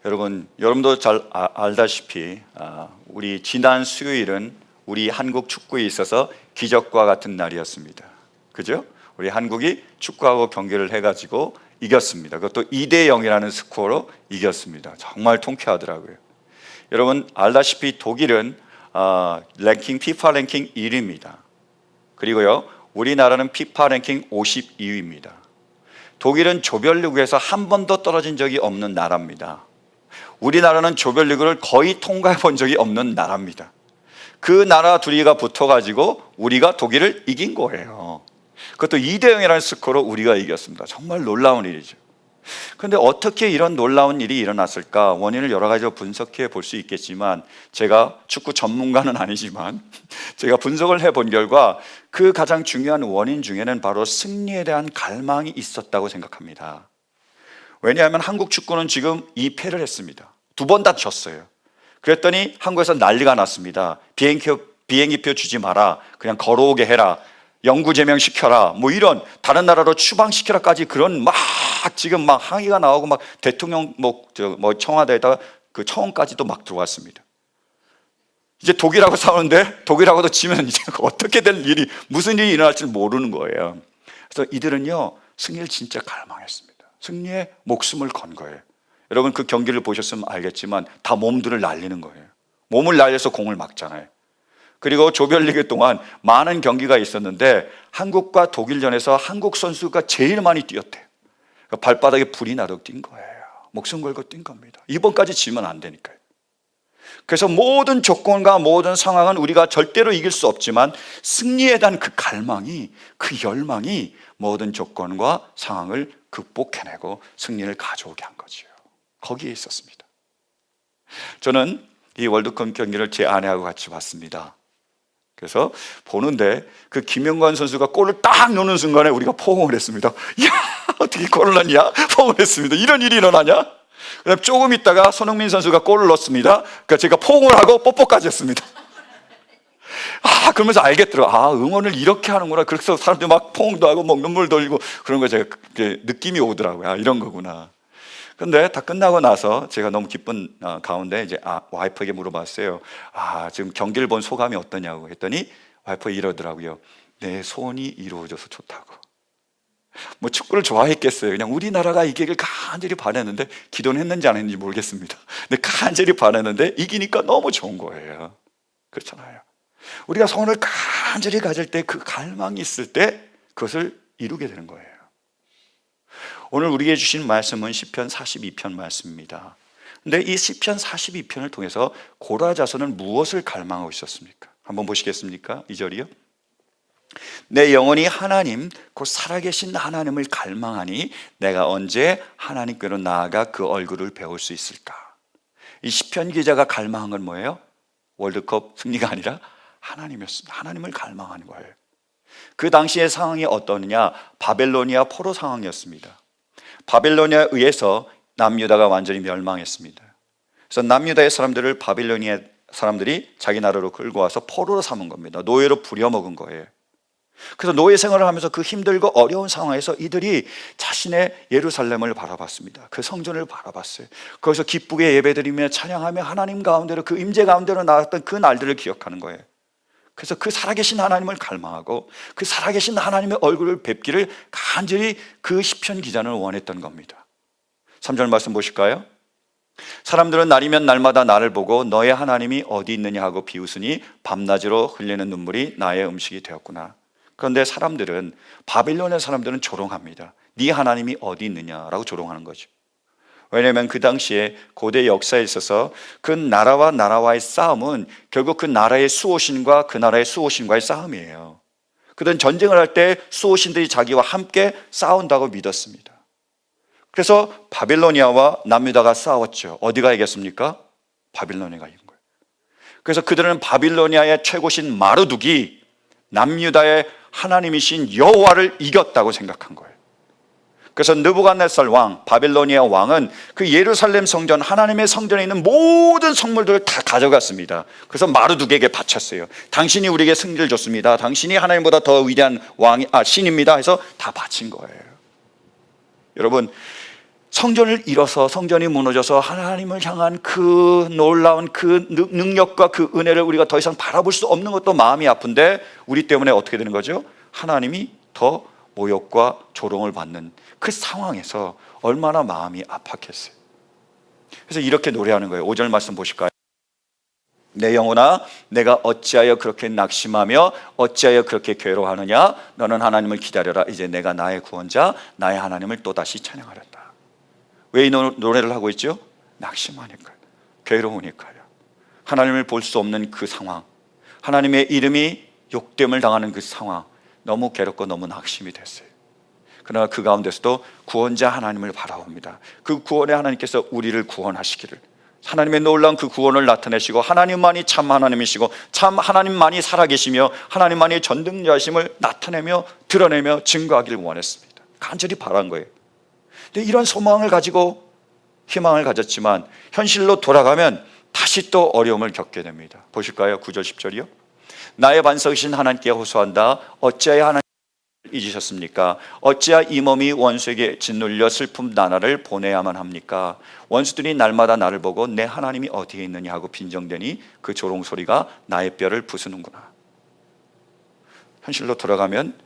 여러분도 잘 알다시피 우리 지난 수요일은 우리 한국 축구에 있어서 기적과 같은 날이었습니다. 그죠? 우리 한국이 축구하고 경기를 해가지고 이겼습니다. 그것도 2대0이라는 스코어로 이겼습니다. 정말 통쾌하더라고요. 여러분 알다시피 독일은 피파 랭킹 1위입니다. 그리고요 우리나라는 피파 랭킹 52위입니다. 독일은 조별리그에서 한 번도 떨어진 적이 없는 나라입니다. 우리나라는 조별리그를 거의 통과해 본 적이 없는 나라입니다. 그 나라 둘이가 붙어가지고 우리가 독일을 이긴 거예요. 그것도 2대0이라는 스코어로 우리가 이겼습니다. 정말 놀라운 일이죠. 그런데 어떻게 이런 놀라운 일이 일어났을까? 원인을 여러 가지로 분석해 볼 수 있겠지만 제가 축구 전문가는 아니지만 제가 분석을 해본 결과 그 가장 중요한 원인 중에는 바로 승리에 대한 갈망이 있었다고 생각합니다. 왜냐하면 한국 축구는 지금 2패를 했습니다. 2번 다 졌어요. 그랬더니 한국에서 난리가 났습니다. 비행기표 주지 마라, 그냥 걸어오게 해라, 영구 제명시켜라, 뭐 이런 다른 나라로 추방시켜라까지 그런 지금 항의가 나오고 대통령 청와대에다가 그 청원까지도 막 들어왔습니다. 이제 독일하고 싸우는데 독일하고도 지면 이제 어떻게 될 일이 무슨 일이 일어날지 모르는 거예요. 그래서 이들은요 승리를 진짜 갈망했습니다. 승리에 목숨을 건 거예요. 여러분 그 경기를 보셨으면 알겠지만 다 몸들을 날리는 거예요. 몸을 날려서 공을 막잖아요. 그리고 조별리그 동안 많은 경기가 있었는데 한국과 독일전에서 한국 선수가 제일 많이 뛰었대요. 발바닥에 불이 나도록 뛴 거예요. 목숨 걸고 뛴 겁니다. 이번까지 지면 안 되니까요. 그래서 모든 조건과 모든 상황은 우리가 절대로 이길 수 없지만 승리에 대한 그 갈망이, 그 열망이 모든 조건과 상황을 극복해내고 승리를 가져오게 한 거죠. 거기에 있었습니다. 저는 이 월드컵 경기를 제 아내하고 같이 봤습니다. 그래서 보는데 그 김영관 선수가 골을 딱 넣는 순간에 우리가 포옹을 했습니다. 야, 어떻게 골을 넣냐? 포옹을 했습니다. 이런 일이 일어나냐? 그다음 조금 있다가 손흥민 선수가 골을 넣었습니다. 그러니까 제가 포옹을 하고 뽀뽀까지 했습니다. 그러면서 알겠더라고요. 응원을 이렇게 하는구나. 그래서 사람들이 막 포옹도 하고 눈물도 흘리고 그런 거 제가 느낌이 오더라고요. 이런 거구나. 근데 다 끝나고 나서 제가 너무 기쁜 가운데 이제 와이프에게 물어봤어요. 지금 경기를 본 소감이 어떠냐고 했더니 와이프가 이러더라고요. 내 소원이 이루어져서 좋다고. 뭐 축구를 좋아했겠어요. 그냥 우리나라가 이기길 간절히 바랐는데, 기도는 했는지 안 했는지 모르겠습니다. 근데 간절히 바랐는데 이기니까 너무 좋은 거예요. 그렇잖아요. 우리가 소원을 간절히 가질 때, 그 갈망이 있을 때 그것을 이루게 되는 거예요. 오늘 우리에게 주신 말씀은 시편 42편 말씀입니다. 근데 이 시편 42편을 통해서 고라 자손은 무엇을 갈망하고 있었습니까? 한번 보시겠습니까? 2절이요. 내 영혼이 하나님 곧 살아계신 하나님을 갈망하니 내가 언제 하나님께로 나아가 그 얼굴을 배울 수 있을까? 이 시편 기자가 갈망한 건 뭐예요? 월드컵 승리가 아니라 하나님이었습니다. 하나님을 갈망하는 거예요. 그 당시의 상황이 어떠느냐? 바벨로니아 포로 상황이었습니다. 바벨로니아에 의해서 남유다가 완전히 멸망했습니다. 그래서 남유다의 사람들을 바벨로니아 사람들이 자기 나라로 끌고 와서 포로로 삼은 겁니다. 노예로 부려먹은 거예요. 그래서 노예 생활을 하면서 그 힘들고 어려운 상황에서 이들이 자신의 예루살렘을 바라봤습니다. 그 성전을 바라봤어요. 거기서 기쁘게 예배드리며 찬양하며 하나님 가운데로, 그 임재 가운데로 나왔던 그 날들을 기억하는 거예요. 그래서 그 살아계신 하나님을 갈망하고 그 살아계신 하나님의 얼굴을 뵙기를 간절히 그 시편 기자는 원했던 겁니다. 3절 말씀 보실까요? 사람들은 날이면 날마다 나를 보고 너의 하나님이 어디 있느냐 하고 비웃으니 밤낮으로 흘리는 눈물이 나의 음식이 되었구나. 그런데 사람들은, 바빌론의 사람들은 조롱합니다. 네 하나님이 어디 있느냐라고 조롱하는 거죠. 왜냐하면 그 당시에 고대 역사에 있어서 그 나라와 나라와의 싸움은 결국 그 나라의 수호신과 그 나라의 수호신과의 싸움이에요. 그들은 전쟁을 할 때 수호신들이 자기와 함께 싸운다고 믿었습니다. 그래서 바빌로니아와 남유다가 싸웠죠. 어디가 이겼습니까? 바빌로니아가 이긴 거예요. 그래서 그들은 바빌로니아의 최고신 마르둑이 남유다의 하나님이신 여호와를 이겼다고 생각한 거예요. 그래서 느부갓네살 왕, 바빌로니아 왕은 그 예루살렘 성전, 하나님의 성전에 있는 모든 성물들을 다 가져갔습니다. 그래서 마르둑에게 바쳤어요. 당신이 우리에게 승리를 줬습니다. 당신이 하나님보다 더 위대한 신입니다 해서 다 바친 거예요. 여러분, 성전을 잃어서 성전이 무너져서 하나님을 향한 그 놀라운 그 능력과 그 은혜를 우리가 더 이상 바라볼 수 없는 것도 마음이 아픈데 우리 때문에 어떻게 되는 거죠? 하나님이 더 모욕과 조롱을 받는 그 상황에서 얼마나 마음이 아팠겠어요. 그래서 이렇게 노래하는 거예요. 5절 말씀 보실까요? 내 영혼아, 내가 어찌하여 그렇게 낙심하며 어찌하여 그렇게 괴로워하느냐? 너는 하나님을 기다려라. 이제 내가 나의 구원자 나의 하나님을 또다시 찬양하렸다. 왜 이 노래를 하고 있죠? 낙심하니까요. 괴로우니까요. 하나님을 볼 수 없는 그 상황, 하나님의 이름이 욕됨을 당하는 그 상황, 너무 괴롭고 너무 낙심이 됐어요. 그러나 그 가운데서도 구원자 하나님을 바라봅니다. 그 구원의 하나님께서 우리를 구원하시기를, 하나님의 놀라운 그 구원을 나타내시고 하나님만이 참 하나님이시고 참 하나님만이 살아계시며 하나님만이 전능자심을 나타내며 드러내며 증거하기를 원했습니다. 간절히 바란 거예요. 근데 이런 소망을 가지고 희망을 가졌지만 현실로 돌아가면 다시 또 어려움을 겪게 됩니다. 보실까요? 9절 10절이요. 나의 반석이신 하나님께 호소한다. 어찌하여 하나님을 잊으셨습니까? 어찌하여 이 몸이 원수에게 짓눌려 슬픔 나날을 보내야만 합니까? 원수들이 날마다 나를 보고 내 하나님이 어디에 있느냐 하고 빈정대니 그 조롱소리가 나의 뼈를 부수는구나. 현실로 돌아가면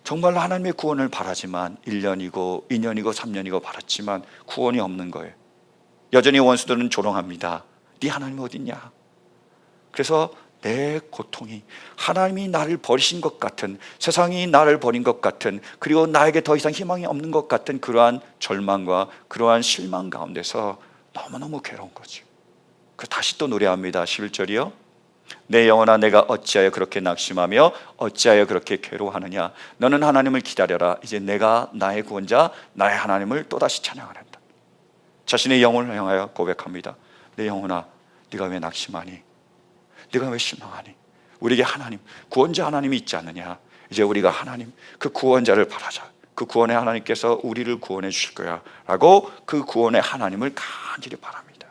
정말로 하나님의 구원을 바라지만 1년이고 2년이고 3년이고 바랐지만 구원이 없는 거예요. 여전히 원수들은 조롱합니다. 네 하나님이 어딨냐? 그래서 내 고통이 하나님이 나를 버리신 것 같은, 세상이 나를 버린 것 같은, 그리고 나에게 더 이상 희망이 없는 것 같은 그러한 절망과 그러한 실망 가운데서 너무너무 괴로운 거죠. 그래서 다시 또 노래합니다. 11절이요. 내 영혼아, 내가 어찌하여 그렇게 낙심하며 어찌하여 그렇게 괴로워하느냐? 너는 하나님을 기다려라. 이제 내가 나의 구원자 나의 하나님을 또다시 찬양하란다. 자신의 영혼을 향하여 고백합니다. 내 영혼아, 네가 왜 낙심하니? 네가 왜 실망하니? 우리에게 하나님, 구원자 하나님이 있지 않느냐? 이제 우리가 하나님, 그 구원자를 바라자. 그 구원의 하나님께서 우리를 구원해 주실 거야 라고 그 구원의 하나님을 간절히 바랍니다.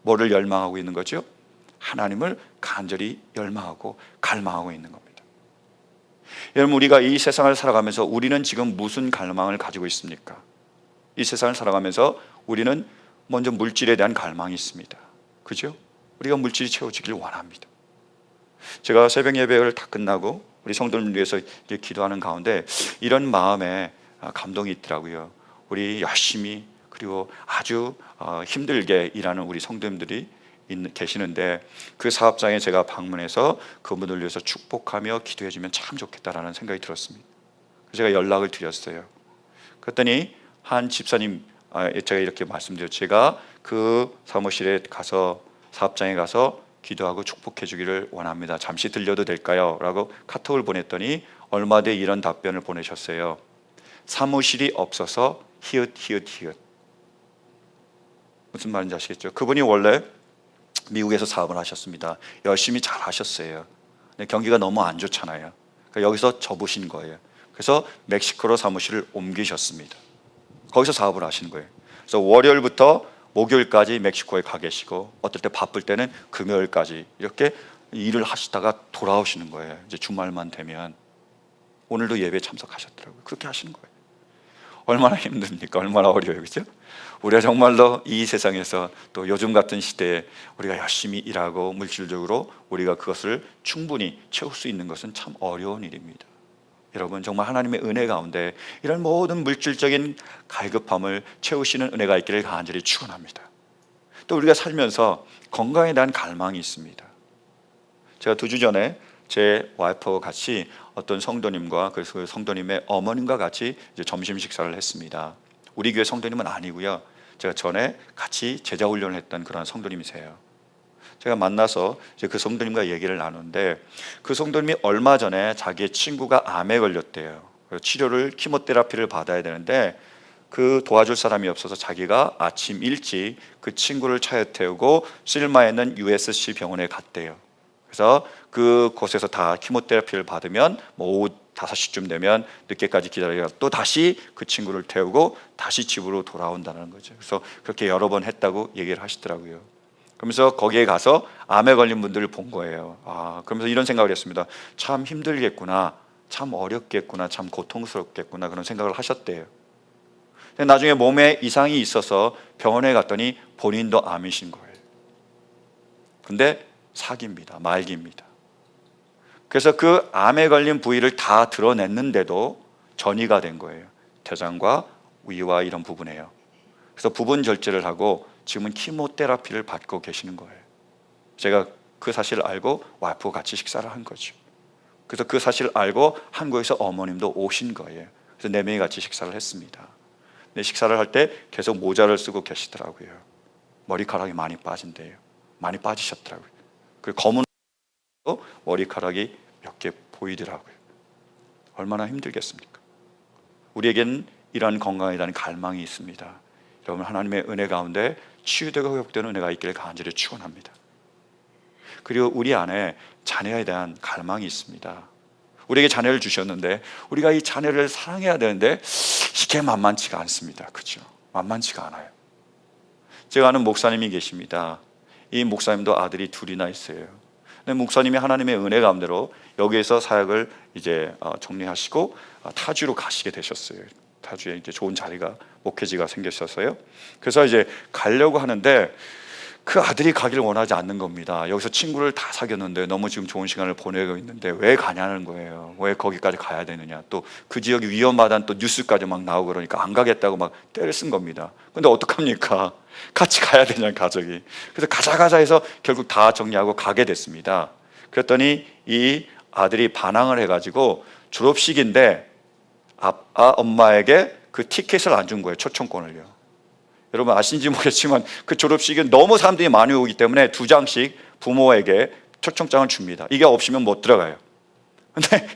뭐를 열망하고 있는 거죠? 하나님을 간절히 열망하고 갈망하고 있는 겁니다. 여러분, 우리가 이 세상을 살아가면서 우리는 지금 무슨 갈망을 가지고 있습니까? 이 세상을 살아가면서 우리는 먼저 물질에 대한 갈망이 있습니다. 그죠? 우리가 물질이 채워지길 원합니다. 제가 새벽 예배를 다 끝나고 우리 성도를 위해서 기도하는 가운데 이런 마음에 감동이 있더라고요. 우리 열심히 그리고 아주 힘들게 일하는 우리 성도님들이 계시는데 그 사업장에 제가 방문해서 그분들 위해서 축복하며 기도해 주면 참 좋겠다라는 생각이 들었습니다. 제가 연락을 드렸어요. 그랬더니 한 집사님, 제가 이렇게 말씀드렸죠. 제가 그 사무실에 가서, 사업장에 가서 기도하고 축복해 주기를 원합니다. 잠시 들려도 될까요? 라고 카톡을 보냈더니 얼마 뒤에 이런 답변을 보내셨어요. 사무실이 없어서 히읗. 무슨 말인지 아시겠죠? 그분이 원래 미국에서 사업을 하셨습니다. 열심히 잘 하셨어요. 근데 경기가 너무 안 좋잖아요. 그러니까 여기서 접으신 거예요. 그래서 멕시코로 사무실을 옮기셨습니다. 거기서 사업을 하시는 거예요. 그래서 월요일부터 목요일까지 멕시코에 가 계시고 어떨 때 바쁠 때는 금요일까지 이렇게 일을 하시다가 돌아오시는 거예요. 이제 주말만 되면. 오늘도 예배에 참석하셨더라고요. 그렇게 하시는 거예요. 얼마나 힘듭니까? 얼마나 어려워요. 그렇죠? 우리가 정말로 이 세상에서 또 요즘 같은 시대에 우리가 열심히 일하고 물질적으로 우리가 그것을 충분히 채울 수 있는 것은 참 어려운 일입니다. 여러분, 정말 하나님의 은혜 가운데 이런 모든 물질적인 갈급함을 채우시는 은혜가 있기를 간절히 축원합니다. 또 우리가 살면서 건강에 대한 갈망이 있습니다. 제가 2주 전에 제 와이프와 같이 어떤 성도님과 그 성도님의 어머님과 같이 이제 점심 식사를 했습니다. 우리 교회 성도님은 아니고요. 제가 전에 같이 제자 훈련을 했던 그런 성도님이세요. 제가 만나서 이제 그 성도님과 얘기를 나누는데 그 성도님이 얼마 전에 자기의 친구가 암에 걸렸대요. 치료를 키모테라피를 받아야 되는데 그 도와줄 사람이 없어서 자기가 아침 일찍 그 친구를 차에 태우고 실마에 있는 USC 병원에 갔대요. 그래서 그곳에서 다 키모테라피를 받으면 뭐 오후 5시쯤 되면 늦게까지 기다려야 또 다시 그 친구를 태우고 다시 집으로 돌아온다는 거죠. 그래서 그렇게 여러 번 했다고 얘기를 하시더라고요. 그러면서 거기에 가서 암에 걸린 분들을 본 거예요. 그러면서 이런 생각을 했습니다. 참 힘들겠구나, 참 어렵겠구나, 참 고통스럽겠구나 그런 생각을 하셨대요. 근데 나중에 몸에 이상이 있어서 병원에 갔더니 본인도 암이신 거예요. 근데 사기입니다. 말기입니다. 그래서 그 암에 걸린 부위를 다 드러냈는데도 전이가 된 거예요. 대장과 위와 이런 부분에요. 그래서 부분 절제를 하고 지금은 키모테라피를 받고 계시는 거예요. 제가 그 사실을 알고 와이프와 같이 식사를 한 거죠. 그래서 그 사실을 알고 한국에서 어머님도 오신 거예요. 그래서 네 명이 같이 식사를 했습니다. 근데 식사를 할 때 계속 모자를 쓰고 계시더라고요. 머리카락이 많이 빠진대요. 많이 빠지셨더라고요. 그리고 검은 머리카락이 몇 개 보이더라고요. 얼마나 힘들겠습니까? 우리에겐 이러한 건강에 대한 갈망이 있습니다. 여러분, 하나님의 은혜 가운데 치유되고 회복되는 은혜가 있기를 간절히 축원합니다. 그리고 우리 안에 자녀에 대한 갈망이 있습니다. 우리에게 자녀를 주셨는데 우리가 이 자녀를 사랑해야 되는데 이게 만만치가 않습니다. 그렇죠? 만만치가 않아요. 제가 아는 목사님이 계십니다. 이 목사님도 아들이 둘이나 있어요. 근데 목사님이 하나님의 은혜 가운데로 여기에서 사역을 이제 정리하시고 타주로 가시게 되셨어요. 타주에 이제 좋은 자리가, 목회지가 생겼어서요. 그래서 이제 가려고 하는데 그 아들이 가기를 원하지 않는 겁니다. 여기서 친구를 다 사귀었는데 너무 지금 좋은 시간을 보내고 있는데 왜 가냐는 거예요. 왜 거기까지 가야 되느냐. 또 그 지역이 위험하다는 또 뉴스까지 막 나오고 그러니까 안 가겠다고 막 떼를 쓴 겁니다. 근데 어떡합니까? 같이 가야 되냐는 가족이. 그래서 가자 해서 결국 다 정리하고 가게 됐습니다. 그랬더니 이 아들이 반항을 해가지고 졸업식인데 엄마에게 그 티켓을 안 준 거예요. 초청권을요. 여러분 아시는지 모르겠지만 그 졸업식에 너무 사람들이 많이 오기 때문에 2장씩 부모에게 초청장을 줍니다. 이게 없으면 못 들어가요. 근데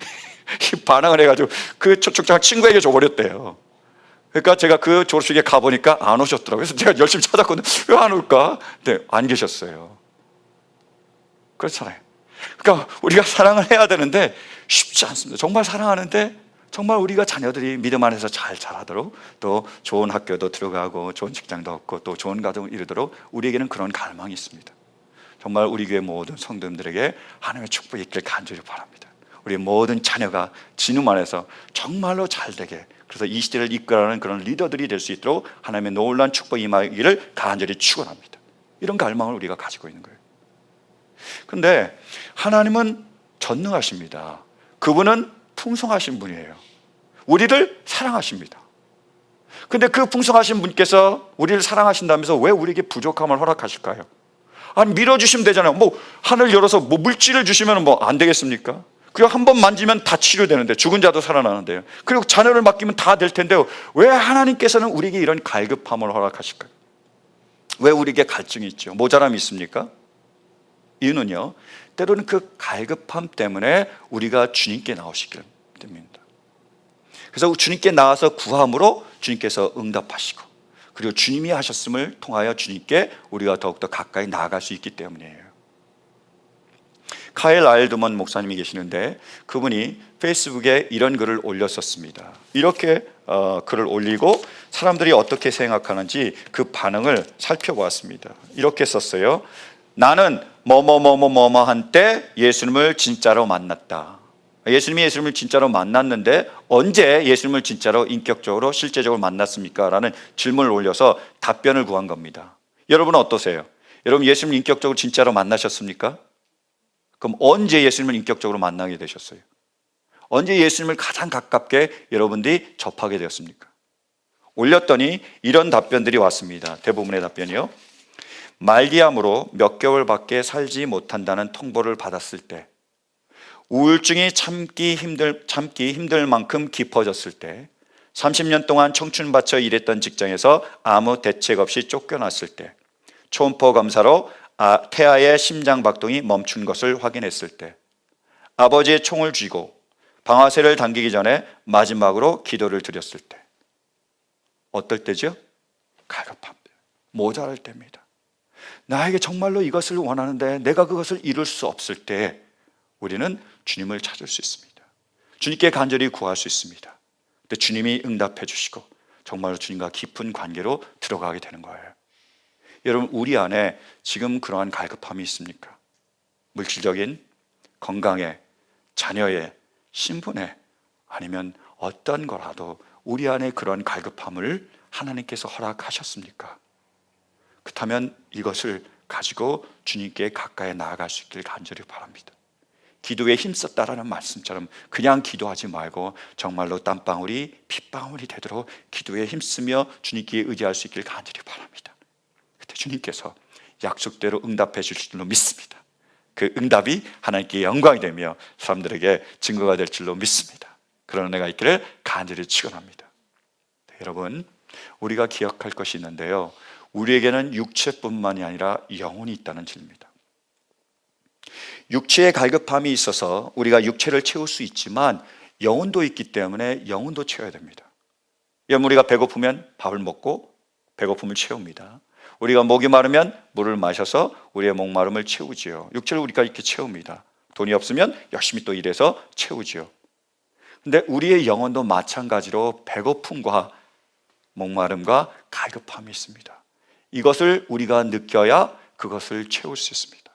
반항을 해가지고 그 초청장을 친구에게 줘버렸대요. 그러니까 제가 그 졸업식에 가보니까 안 오셨더라고요. 그래서 제가 열심히 찾았거든요. 왜 안 올까? 근데 안 계셨어요. 그렇잖아요. 그러니까 우리가 사랑을 해야 되는데 쉽지 않습니다. 정말 사랑하는데 정말 우리가 자녀들이 믿음 안에서 잘 자라도록 또 좋은 학교도 들어가고 좋은 직장도 얻고 또 좋은 가정을 이루도록 우리에게는 그런 갈망이 있습니다. 정말 우리 교회 모든 성도님들에게 하나님의 축복이 있길 간절히 바랍니다. 우리 모든 자녀가 진음 안에서 정말로 잘 되게, 그래서 이 시대를 이끌어가는 그런 리더들이 될 수 있도록 하나님의 놀라운 축복이 임하기를 간절히 축원합니다. 이런 갈망을 우리가 가지고 있는 거예요. 그런데 하나님은 전능하십니다. 그분은 풍성하신 분이에요. 우리를 사랑하십니다. 근데 그 풍성하신 분께서 우리를 사랑하신다면서 왜 우리에게 부족함을 허락하실까요? 아니 밀어주시면 되잖아요. 뭐 하늘 열어서 뭐 물질을 주시면 뭐 안 되겠습니까? 그리고 한 번 만지면 다 치료되는데, 죽은 자도 살아나는데요. 그리고 자녀를 맡기면 다 될 텐데요. 왜 하나님께서는 우리에게 이런 갈급함을 허락하실까요? 왜 우리에게 갈증이 있죠? 모자람이 있습니까? 이유는요, 때로는 그 갈급함 때문에 우리가 주님께 나오시길 됩니다. 그래서 주님께 나와서 구함으로 주님께서 응답하시고, 그리고 주님이 하셨음을 통하여 주님께 우리가 더욱더 가까이 나아갈 수 있기 때문이에요. 카일 아일드먼 목사님이 계시는데 그분이 페이스북에 이런 글을 올렸었습니다. 이렇게 글을 올리고 사람들이 어떻게 생각하는지 그 반응을 살펴보았습니다. 이렇게 썼어요. 나는 뭐뭐뭐뭐뭐 한때 예수님을 진짜로 만났다. 예수님을 진짜로 만났는데 언제 예수님을 진짜로 인격적으로 실제적으로 만났습니까? 라는 질문을 올려서 답변을 구한 겁니다. 여러분은 어떠세요? 여러분 예수님 인격적으로 진짜로 만나셨습니까? 그럼 언제 예수님을 인격적으로 만나게 되셨어요? 언제 예수님을 가장 가깝게 여러분들이 접하게 되었습니까? 올렸더니 이런 답변들이 왔습니다. 대부분의 답변이요. 말기암으로 몇 개월밖에 살지 못한다는 통보를 받았을 때, 우울증이 참기 힘들 만큼 깊어졌을 때, 30년 동안 청춘 바쳐 일했던 직장에서 아무 대책 없이 쫓겨났을 때, 초음파 검사로 태아의 심장 박동이 멈춘 것을 확인했을 때, 아버지의 총을 쥐고 방아쇠를 당기기 전에 마지막으로 기도를 드렸을 때, 어떨 때죠? 갈급함, 모자랄 때입니다. 나에게 정말로 이것을 원하는데 내가 그것을 이룰 수 없을 때 우리는 주님을 찾을 수 있습니다. 주님께 간절히 구할 수 있습니다. 근데 주님이 응답해 주시고 정말로 주님과 깊은 관계로 들어가게 되는 거예요. 여러분, 우리 안에 지금 그러한 갈급함이 있습니까? 물질적인, 건강에, 자녀의, 신분에, 아니면 어떤 거라도 우리 안에 그런 갈급함을 하나님께서 허락하셨습니까? 그렇다면 이것을 가지고 주님께 가까이 나아갈 수 있길 간절히 바랍니다. 기도에 힘썼다라는 말씀처럼 그냥 기도하지 말고 정말로 땀방울이 핏방울이 되도록 기도에 힘쓰며 주님께 의지할 수 있길 간절히 바랍니다. 그때 주님께서 약속대로 응답해 주실 줄로 믿습니다. 그 응답이 하나님께 영광이 되며 사람들에게 증거가 될 줄로 믿습니다. 그런 은혜가 있기를 간절히 축원합니다. 네, 여러분, 우리가 기억할 것이 있는데요, 우리에게는 육체뿐만이 아니라 영혼이 있다는 진리입니다. 육체의 갈급함이 있어서 우리가 육체를 채울 수 있지만 영혼도 있기 때문에 영혼도 채워야 됩니다. 우리가 배고프면 밥을 먹고 배고픔을 채웁니다. 우리가 목이 마르면 물을 마셔서 우리의 목마름을 채우지요. 육체를 우리가 이렇게 채웁니다. 돈이 없으면 열심히 또 일해서 채우지요. 근데 우리의 영혼도 마찬가지로 배고픔과 목마름과 갈급함이 있습니다. 이것을 우리가 느껴야 그것을 채울 수 있습니다.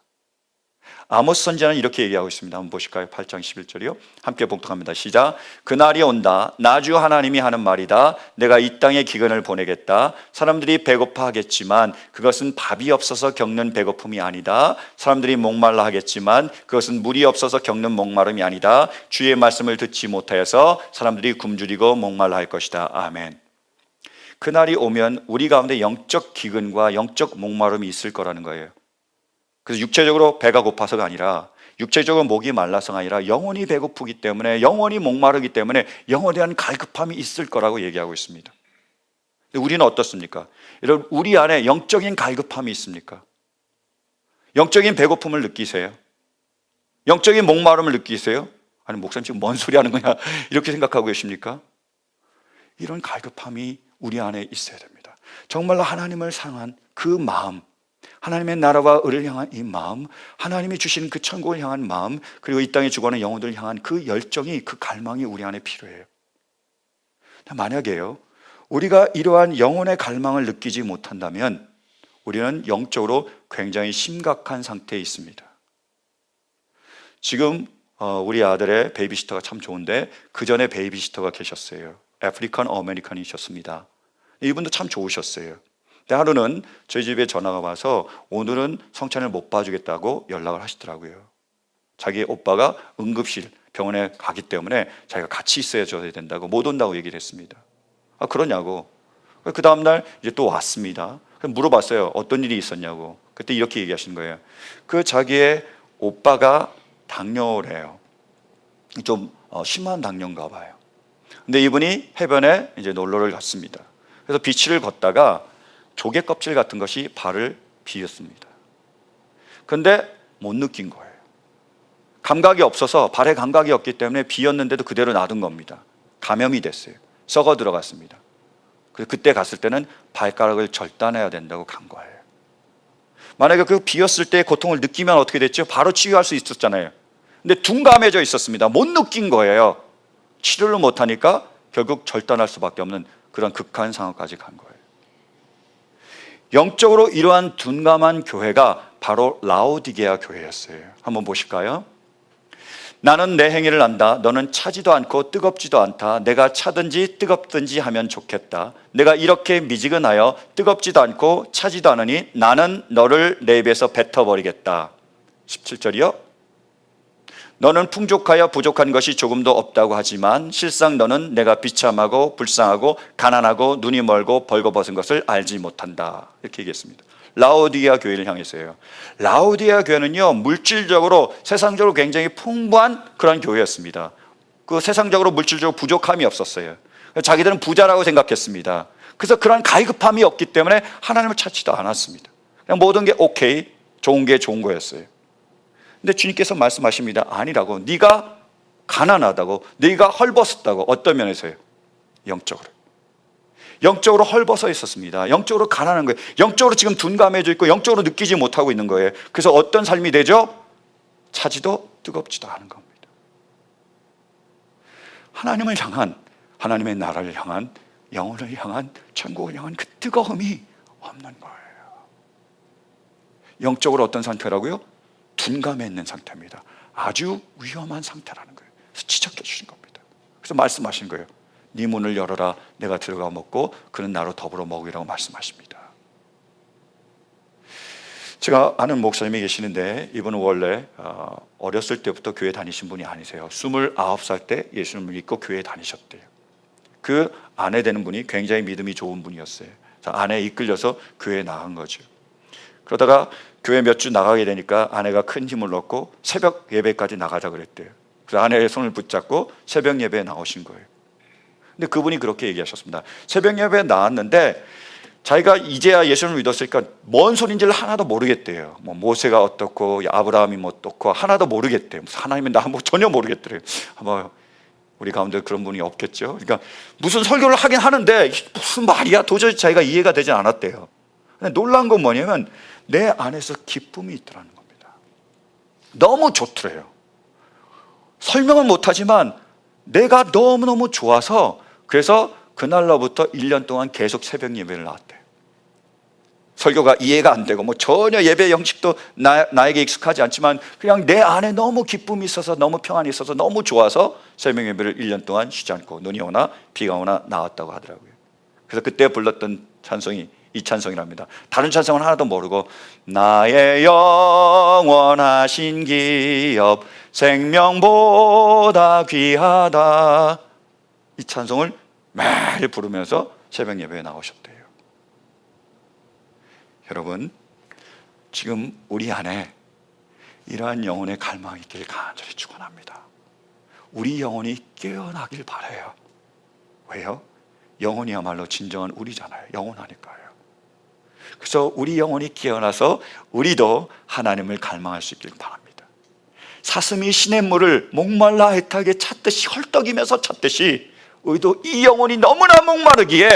아모스 선지자는 이렇게 얘기하고 있습니다. 한번 보실까요? 8장 11절이요. 함께 봉독합니다. 시작. 그날이 온다. 나 주 하나님이 하는 말이다. 내가 이 땅에 기근을 보내겠다. 사람들이 배고파 하겠지만 그것은 밥이 없어서 겪는 배고픔이 아니다. 사람들이 목말라 하겠지만 그것은 물이 없어서 겪는 목마름이 아니다. 주의 말씀을 듣지 못하여서 사람들이 굶주리고 목말라 할 것이다. 아멘. 그날이 오면 우리 가운데 영적 기근과 영적 목마름이 있을 거라는 거예요. 그래서 육체적으로 배가 고파서가 아니라, 육체적으로 목이 말라서가 아니라 영혼이 배고프기 때문에, 영혼이 목마르기 때문에 영혼에 대한 갈급함이 있을 거라고 얘기하고 있습니다. 우리는 어떻습니까? 여러분, 우리 안에 영적인 갈급함이 있습니까? 영적인 배고픔을 느끼세요? 영적인 목마름을 느끼세요? 아니, 목사님 지금 뭔 소리 하는 거냐 이렇게 생각하고 계십니까? 이런 갈급함이 우리 안에 있어야 됩니다. 정말로 하나님을 사랑한 그 마음, 하나님의 나라와 의를 향한 이 마음, 하나님이 주신 그 천국을 향한 마음, 그리고 이 땅에 죽어가는 영혼들을 향한 그 열정이, 그 갈망이 우리 안에 필요해요. 만약에요, 우리가 이러한 영혼의 갈망을 느끼지 못한다면 우리는 영적으로 굉장히 심각한 상태에 있습니다. 지금 우리 아들의 베이비시터가 참 좋은데 그 전에 베이비시터가 계셨어요. 아프리칸 아메리칸이셨습니다. 이분도 참 좋으셨어요. 근데 하루는 저희 집에 전화가 와서 오늘은 성찬을 못 봐주겠다고 연락을 하시더라고요. 자기 오빠가 응급실 병원에 가기 때문에 자기가 같이 있어야 된다고, 못 온다고 얘기를 했습니다. 아, 그러냐고. 그 다음날 이제 또 왔습니다. 물어봤어요. 어떤 일이 있었냐고. 그때 이렇게 얘기하시는 거예요. 그 자기의 오빠가 당뇨래요. 좀 심한 당뇨인가 봐요. 근데 이분이 해변에 이제 놀러를 갔습니다. 그래서 비치를 걷다가 조개 껍질 같은 것이 발을 비었습니다. 그런데 못 느낀 거예요. 감각이 없어서, 발에 감각이 없기 때문에 비었는데도 그대로 놔둔 겁니다. 감염이 됐어요. 썩어 들어갔습니다. 그때 갔을 때는 발가락을 절단해야 된다고 간 거예요. 만약에 그 비었을 때 고통을 느끼면 어떻게 됐죠? 바로 치유할 수 있었잖아요. 근데 둔감해져 있었습니다. 못 느낀 거예요. 치료를 못하니까 결국 절단할 수밖에 없는 그런 극한 상황까지 간 거예요. 영적으로 이러한 둔감한 교회가 바로 라오디게아 교회였어요. 한번 보실까요? 나는 내 행위를 안다. 너는 차지도 않고 뜨겁지도 않다. 내가 차든지 뜨겁든지 하면 좋겠다. 내가 이렇게 미지근하여 뜨겁지도 않고 차지도 않으니 나는 너를 내 입에서 뱉어버리겠다. 17절이요. 너는 풍족하여 부족한 것이 조금도 없다고 하지만 실상 너는 내가 비참하고 불쌍하고 가난하고 눈이 멀고 벌거벗은 것을 알지 못한다. 이렇게 얘기했습니다. 라오디게아 교회를 향해서요. 라오디게아 교회는요, 물질적으로 세상적으로 굉장히 풍부한 그런 교회였습니다. 그 세상적으로 물질적으로 부족함이 없었어요. 자기들은 부자라고 생각했습니다. 그래서 그런 갈급함이 없기 때문에 하나님을 찾지도 않았습니다. 그냥 모든 게 오케이, 좋은 게 좋은 거였어요. 근데 주님께서 말씀하십니다. 아니라고. 네가 가난하다고, 네가 헐벗었다고. 어떤 면에서요? 영적으로. 영적으로 헐벗어 있었습니다. 영적으로 가난한 거예요. 영적으로 지금 둔감해져 있고 영적으로 느끼지 못하고 있는 거예요. 그래서 어떤 삶이 되죠? 차지도 뜨겁지도 않은 겁니다. 하나님을 향한, 하나님의 나라를 향한, 영혼을 향한, 천국을 향한 그 뜨거움이 없는 거예요. 영적으로 어떤 상태라고요? 둔감해 있는 상태입니다. 아주 위험한 상태라는 거예요. 그래서 지적해 주신 겁니다. 그래서 말씀하신 거예요. 네 문을 열어라. 내가 들어가 먹고 그는 나로 더불어 먹으라고 말씀하십니다. 제가 아는 목사님이 계시는데 이분은 원래 어렸을 때부터 교회 다니신 분이 아니세요. 29살 때 예수님을 믿고 교회에 다니셨대요. 그 아내 되는 분이 굉장히 믿음이 좋은 분이었어요. 아내에 이끌려서 교회에 나간 거죠. 그러다가 교회 몇 주 나가게 되니까 아내가 큰 힘을 얻고 새벽 예배까지 나가자 그랬대요. 그래서 아내의 손을 붙잡고 새벽 예배에 나오신 거예요. 근데 그분이 그렇게 얘기하셨습니다. 새벽 예배에 나왔는데 자기가 이제야 예수님을 믿었으니까 뭔 소린지를 하나도 모르겠대요. 뭐 모세가 어떻고 아브라함이 뭐 어떻고 하나도 모르겠대요. 하나님이 나 뭐 전혀 모르겠더래요. 아마 우리 가운데 그런 분이 없겠죠. 그러니까 무슨 설교를 하긴 하는데 무슨 말이야? 도저히 자기가 이해가 되지 않았대요. 근데 놀라운 건 뭐냐면 내 안에서 기쁨이 있더라는 겁니다. 너무 좋더래요. 설명은 못하지만 내가 너무너무 좋아서 그래서 그날로부터 1년 동안 계속 새벽 예배를 나왔대요. 설교가 이해가 안 되고 뭐 전혀 예배 형식도 나에게 익숙하지 않지만 그냥 내 안에 너무 기쁨이 있어서 너무 평안이 있어서 너무 좋아서 새벽 예배를 1년 동안 쉬지 않고 눈이 오나 비가 오나 나왔다고 하더라고요. 그래서 그때 불렀던 찬송이 이 찬송이랍니다. 다른 찬송은 하나도 모르고 나의 영원하신 기업 생명보다 귀하다, 이 찬송을 매일 부르면서 새벽 예배에 나오셨대요. 여러분, 지금 우리 안에 이러한 영혼의 갈망이 있기를 간절히 축원합니다. 우리 영혼이 깨어나길 바라요. 왜요? 영혼이야말로 진정한 우리잖아요. 영혼하니까요. 그래서 우리 영혼이 깨어나서 우리도 하나님을 갈망할 수 있길 바랍니다. 사슴이 시냇물을 목말라 애타게 찾듯이 헐떡이면서 찾듯이 우리도 이 영혼이 너무나 목마르기에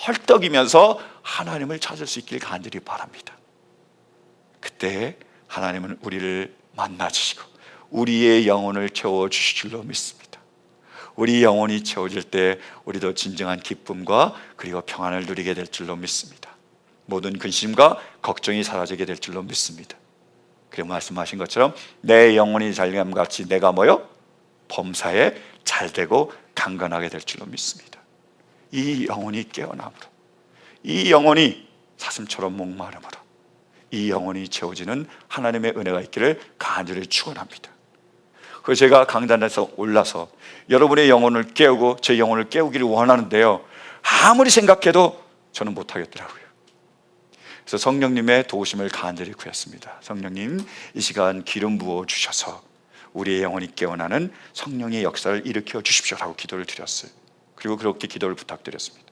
헐떡이면서 하나님을 찾을 수 있길 간절히 바랍니다. 그때 하나님은 우리를 만나주시고 우리의 영혼을 채워주실 줄로 믿습니다. 우리 영혼이 채워질 때 우리도 진정한 기쁨과 그리고 평안을 누리게 될 줄로 믿습니다. 모든 근심과 걱정이 사라지게 될 줄로 믿습니다. 그리고 말씀하신 것처럼 내 영혼이 잘됨같이 내가 뭐요? 범사에 잘되고 강건하게 될 줄로 믿습니다. 이 영혼이 깨어남으로, 이 영혼이 사슴처럼 목마름으로, 이 영혼이 채워지는 하나님의 은혜가 있기를 간절히 축원합니다. 그래서 제가 강단에서 올라서 여러분의 영혼을 깨우고 제 영혼을 깨우기를 원하는데요, 아무리 생각해도 저는 못하겠더라고요. 그래서 성령님의 도우심을 간절히 구했습니다. 성령님, 이 시간 기름 부어 주셔서 우리의 영혼이 깨어나는 성령의 역사를 일으켜 주십시오라고 기도를 드렸어요. 그리고 그렇게 기도를 부탁드렸습니다.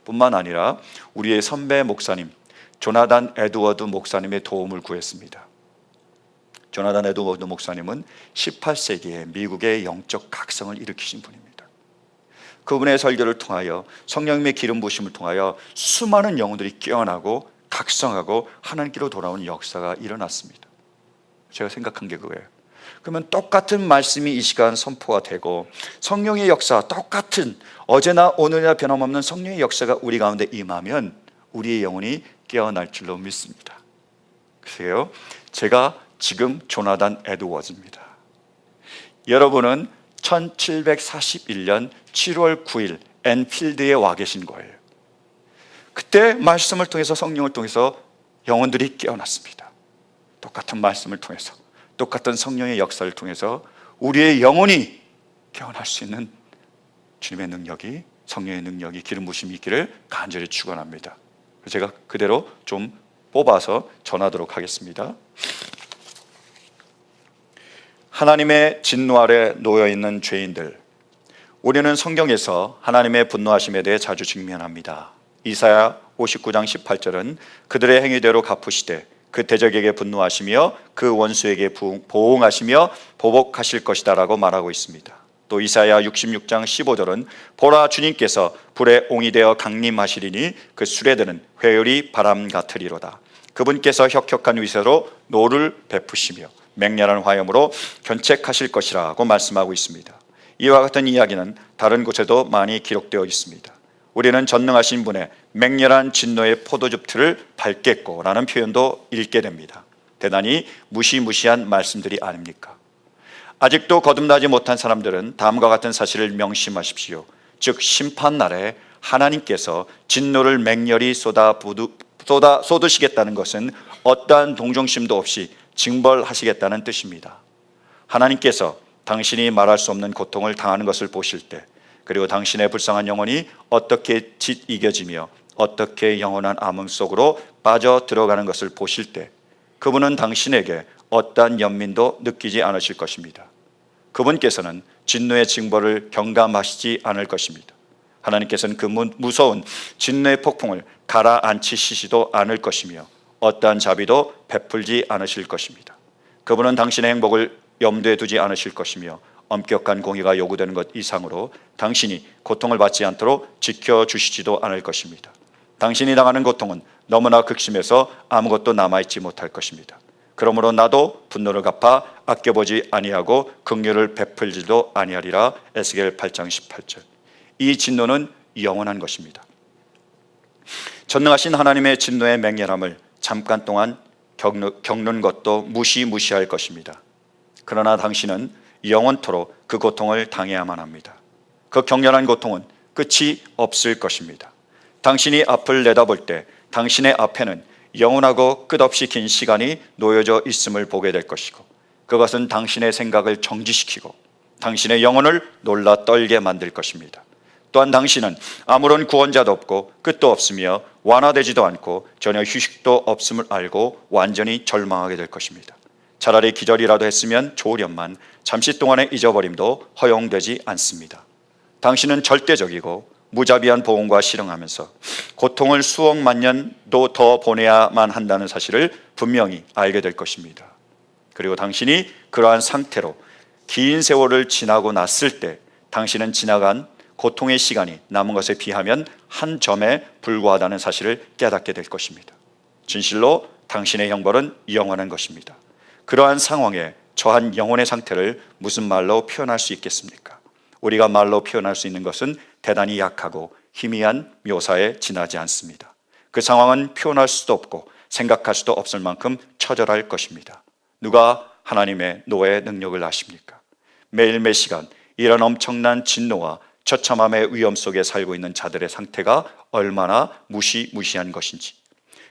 뿐만 아니라 우리의 선배 목사님 조나단 에드워드 목사님의 도움을 구했습니다. 조나단 에드워드 목사님은 18세기에 미국의 영적 각성을 일으키신 분입니다. 그분의 설교를 통하여 성령님의 기름 부으심을 통하여 수많은 영혼들이 깨어나고 각성하고 하나님께로 돌아오는 역사가 일어났습니다. 제가 생각한 게 그거예요. 그러면 똑같은 말씀이 이 시간 선포가 되고 성령의 역사, 똑같은 어제나 오늘이나 변함없는 성령의 역사가 우리 가운데 임하면 우리의 영혼이 깨어날 줄로 믿습니다. 그래서 제가 지금 조나단 에드워즈입니다. 여러분은 1741년 7월 9일 앤필드에 와 계신 거예요. 그때 말씀을 통해서 성령을 통해서 영혼들이 깨어났습니다. 똑같은 말씀을 통해서 똑같은 성령의 역사를 통해서 우리의 영혼이 깨어날 수 있는 주님의 능력이, 성령의 능력이, 기름 부으심이 있기를 간절히 축원합니다. 제가 그대로 좀 뽑아서 전하도록 하겠습니다. 하나님의 진노 아래 놓여 있는 죄인들, 우리는 성경에서 하나님의 분노하심에 대해 자주 직면합니다. 이사야 59장 18절은 그들의 행위대로 갚으시되 그 대적에게 분노하시며 그 원수에게 보응하시며 보복하실 것이다 라고 말하고 있습니다. 또 이사야 66장 15절은 보라, 주님께서 불의 옹이 되어 강림하시리니 그 수레들은 회오리 바람 같으리로다. 그분께서 혁혁한 위세로 노를 베푸시며 맹렬한 화염으로 견책하실 것이라고 말씀하고 있습니다. 이와 같은 이야기는 다른 곳에도 많이 기록되어 있습니다. 우리는 전능하신 분의 맹렬한 진노의 포도즙 틀을 밟겠고 라는 표현도 읽게 됩니다. 대단히 무시무시한 말씀들이 아닙니까? 아직도 거듭나지 못한 사람들은 다음과 같은 사실을 명심하십시오. 즉 심판날에 하나님께서 진노를 맹렬히 쏟으시겠다는 것은 어떠한 동정심도 없이 징벌하시겠다는 뜻입니다. 하나님께서 당신이 말할 수 없는 고통을 당하는 것을 보실 때, 그리고 당신의 불쌍한 영혼이 어떻게 짓이겨지며 어떻게 영원한 암흑 속으로 빠져 들어가는 것을 보실 때, 그분은 당신에게 어떠한 연민도 느끼지 않으실 것입니다. 그분께서는 진노의 징벌을 경감하시지 않을 것입니다. 하나님께서는 그 무서운 진노의 폭풍을 가라앉히시지도 않을 것이며 어떠한 자비도 베풀지 않으실 것입니다. 그분은 당신의 행복을 염두에 두지 않으실 것이며 엄격한 공의가 요구되는 것 이상으로 당신이 고통을 받지 않도록 지켜주시지도 않을 것입니다. 당신이 당하는 고통은 너무나 극심해서 아무것도 남아있지 못할 것입니다. 그러므로 나도 분노를 갚아 아껴보지 아니하고 긍휼을 베풀지도 아니하리라. 에스겔 8장 18절. 이 진노는 영원한 것입니다. 전능하신 하나님의 진노의 맹렬함을 잠깐 동안 겪는 것도 무시할 것입니다. 그러나 당신은 영원토록 그 고통을 당해야만 합니다. 그 격렬한 고통은 끝이 없을 것입니다. 당신이 앞을 내다볼 때 당신의 앞에는 영원하고 끝없이 긴 시간이 놓여져 있음을 보게 될 것이고, 그것은 당신의 생각을 정지시키고 당신의 영혼을 놀라 떨게 만들 것입니다. 또한 당신은 아무런 구원자도 없고 끝도 없으며 완화되지도 않고 전혀 휴식도 없음을 알고 완전히 절망하게 될 것입니다. 차라리 기절이라도 했으면 좋으련만 잠시 동안의 잊어버림도 허용되지 않습니다. 당신은 절대적이고 무자비한 보험과 실행하면서 고통을 수억만 년도 더 보내야만 한다는 사실을 분명히 알게 될 것입니다. 그리고 당신이 그러한 상태로 긴 세월을 지나고 났을 때 당신은 지나간 고통의 시간이 남은 것에 비하면 한 점에 불과하다는 사실을 깨닫게 될 것입니다. 진실로 당신의 형벌은 영원한 것입니다. 그러한 상황에 처한 영혼의 상태를 무슨 말로 표현할 수 있겠습니까? 우리가 말로 표현할 수 있는 것은 대단히 약하고 희미한 묘사에 지나지 않습니다. 그 상황은 표현할 수도 없고 생각할 수도 없을 만큼 처절할 것입니다. 누가 하나님의 노의 능력을 아십니까? 매일 매 시간 이런 엄청난 진노와 처참함의 위험 속에 살고 있는 자들의 상태가 얼마나 무시무시한 것인지.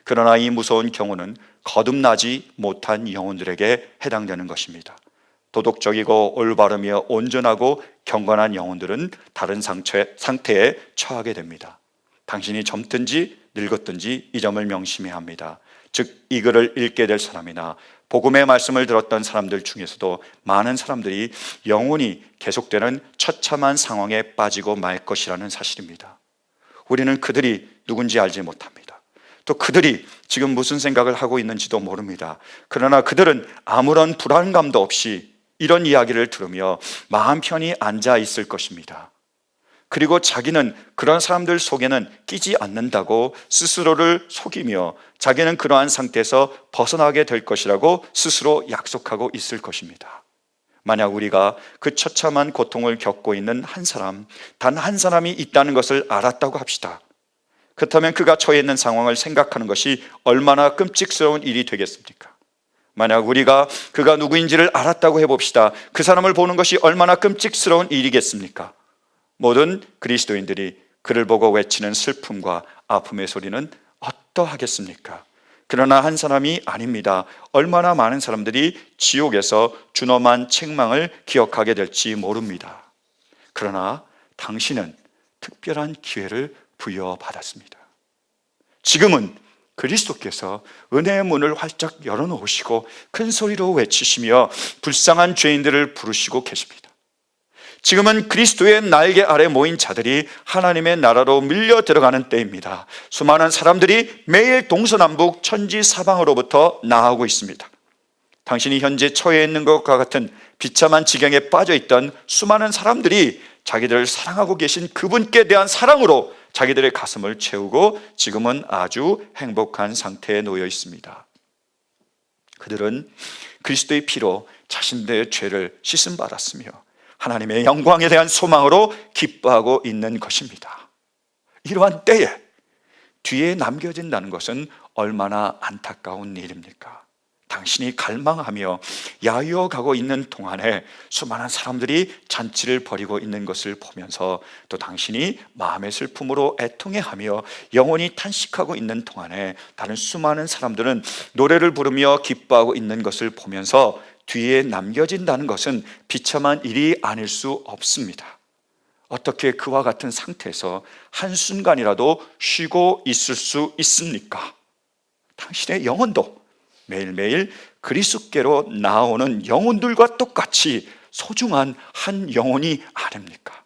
그러나 이 무서운 경우는 거듭나지 못한 영혼들에게 해당되는 것입니다. 도덕적이고 올바르며 온전하고 경건한 영혼들은 다른 상태에 처하게 됩니다. 당신이 젊든지 늙었든지 이 점을 명심해야 합니다. 즉 이 글을 읽게 될 사람이나 복음의 말씀을 들었던 사람들 중에서도 많은 사람들이 영원히 계속되는 처참한 상황에 빠지고 말 것이라는 사실입니다. 우리는 그들이 누군지 알지 못합니다. 또 그들이 지금 무슨 생각을 하고 있는지도 모릅니다. 그러나 그들은 아무런 불안감도 없이 이런 이야기를 들으며 마음 편히 앉아 있을 것입니다. 그리고 자기는 그런 사람들 속에는 끼지 않는다고 스스로를 속이며 자기는 그러한 상태에서 벗어나게 될 것이라고 스스로 약속하고 있을 것입니다. 만약 우리가 그 처참한 고통을 겪고 있는 한 사람, 단 한 사람이 있다는 것을 알았다고 합시다. 그렇다면 그가 처해 있는 상황을 생각하는 것이 얼마나 끔찍스러운 일이 되겠습니까? 만약 우리가 그가 누구인지를 알았다고 해봅시다. 그 사람을 보는 것이 얼마나 끔찍스러운 일이겠습니까? 모든 그리스도인들이 그를 보고 외치는 슬픔과 아픔의 소리는 어떠하겠습니까? 그러나 한 사람이 아닙니다. 얼마나 많은 사람들이 지옥에서 준엄한 책망을 기억하게 될지 모릅니다. 그러나 당신은 특별한 기회를 부여받았습니다. 지금은 그리스도께서 은혜의 문을 활짝 열어놓으시고 큰 소리로 외치시며 불쌍한 죄인들을 부르시고 계십니다. 지금은 그리스도의 날개 아래 모인 자들이 하나님의 나라로 밀려 들어가는 때입니다. 수많은 사람들이 매일 동서남북 천지사방으로부터 나오고 있습니다. 당신이 현재 처해 있는 것과 같은 비참한 지경에 빠져 있던 수많은 사람들이 자기들을 사랑하고 계신 그분께 대한 사랑으로 자기들의 가슴을 채우고 지금은 아주 행복한 상태에 놓여 있습니다. 그들은 그리스도의 피로 자신들의 죄를 씻음 받았으며 하나님의 영광에 대한 소망으로 기뻐하고 있는 것입니다. 이러한 때에 뒤에 남겨진다는 것은 얼마나 안타까운 일입니까? 당신이 갈망하며 야유어 가고 있는 동안에 수많은 사람들이 잔치를 벌이고 있는 것을 보면서, 또 당신이 마음의 슬픔으로 애통해하며 영원히 탄식하고 있는 동안에 다른 수많은 사람들은 노래를 부르며 기뻐하고 있는 것을 보면서 뒤에 남겨진다는 것은 비참한 일이 아닐 수 없습니다. 어떻게 그와 같은 상태에서 한순간이라도 쉬고 있을 수 있습니까? 당신의 영혼도 매일매일 그리스도께로 나오는 영혼들과 똑같이 소중한 한 영혼이 아닙니까?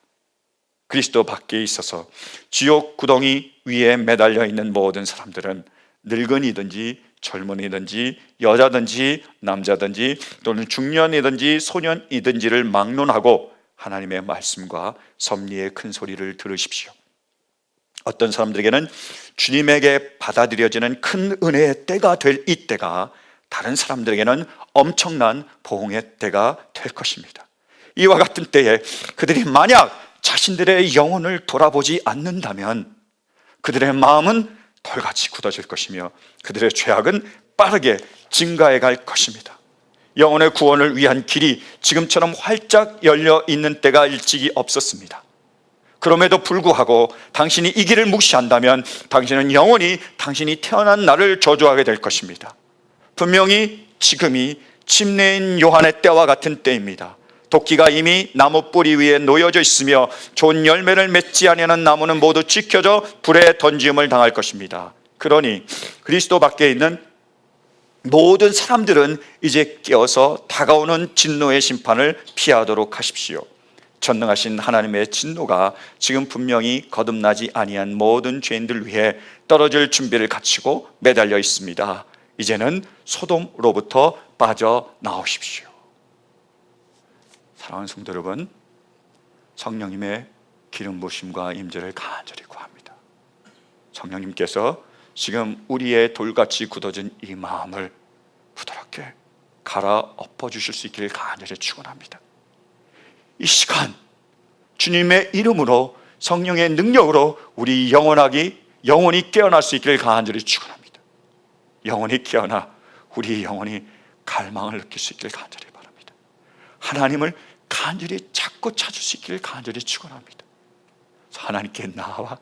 그리스도 밖에 있어서 지옥 구덩이 위에 매달려 있는 모든 사람들은 늙은이든지 젊은이든지 여자든지 남자든지 또는 중년이든지 소년이든지를 막론하고 하나님의 말씀과 섭리의 큰 소리를 들으십시오. 어떤 사람들에게는 주님에게 받아들여지는 큰 은혜의 때가 될 이때가 다른 사람들에게는 엄청난 보응의 때가 될 것입니다. 이와 같은 때에 그들이 만약 자신들의 영혼을 돌아보지 않는다면 그들의 마음은 돌같이 굳어질 것이며 그들의 죄악은 빠르게 증가해 갈 것입니다. 영혼의 구원을 위한 길이 지금처럼 활짝 열려 있는 때가 일찍이 없었습니다. 그럼에도 불구하고 당신이 이 길을 무시한다면 당신은 영원히 당신이 태어난 날을 저주하게 될 것입니다. 분명히 지금이 침례인 요한의 때와 같은 때입니다. 도끼가 이미 나무 뿌리 위에 놓여져 있으며 좋은 열매를 맺지 아니하는 나무는 모두 지켜져 불에 던짐을 당할 것입니다. 그러니 그리스도 밖에 있는 모든 사람들은 이제 깨어서 다가오는 진노의 심판을 피하도록 하십시오. 전능하신 하나님의 진노가 지금 분명히 거듭나지 아니한 모든 죄인들 위해 떨어질 준비를 갖추고 매달려 있습니다. 이제는 소돔으로부터 빠져나오십시오. 사랑하는 성도 여러분, 성령님의 기름 부으심과 임재를 간절히 구합니다. 성령님께서 지금 우리의 돌같이 굳어진 이 마음을 부드럽게 갈아엎어 주실 수 있기를 간절히 축원합니다. 이 시간 주님의 이름으로 성령의 능력으로 우리 영혼이 깨어날 수 있기를 간절히 축원합니다. 영혼이 깨어나 우리 영혼이 갈망을 느낄 수 있기를 간절히 바랍니다. 하나님을 간절히 찾고 찾을 수 있기를 간절히 축원합니다. 하나님께 나와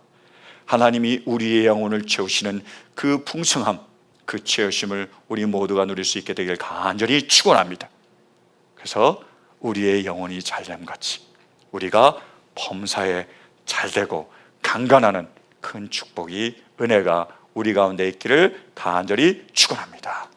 하나님이 우리의 영혼을 채우시는 그 풍성함, 그 채우심을 우리 모두가 누릴 수 있게 되길 간절히 축원합니다. 그래서 우리의 영혼이 잘됨같이 우리가 범사에 잘되고 강건하는 큰 축복이, 은혜가 우리 가운데 있기를 간절히 축원합니다.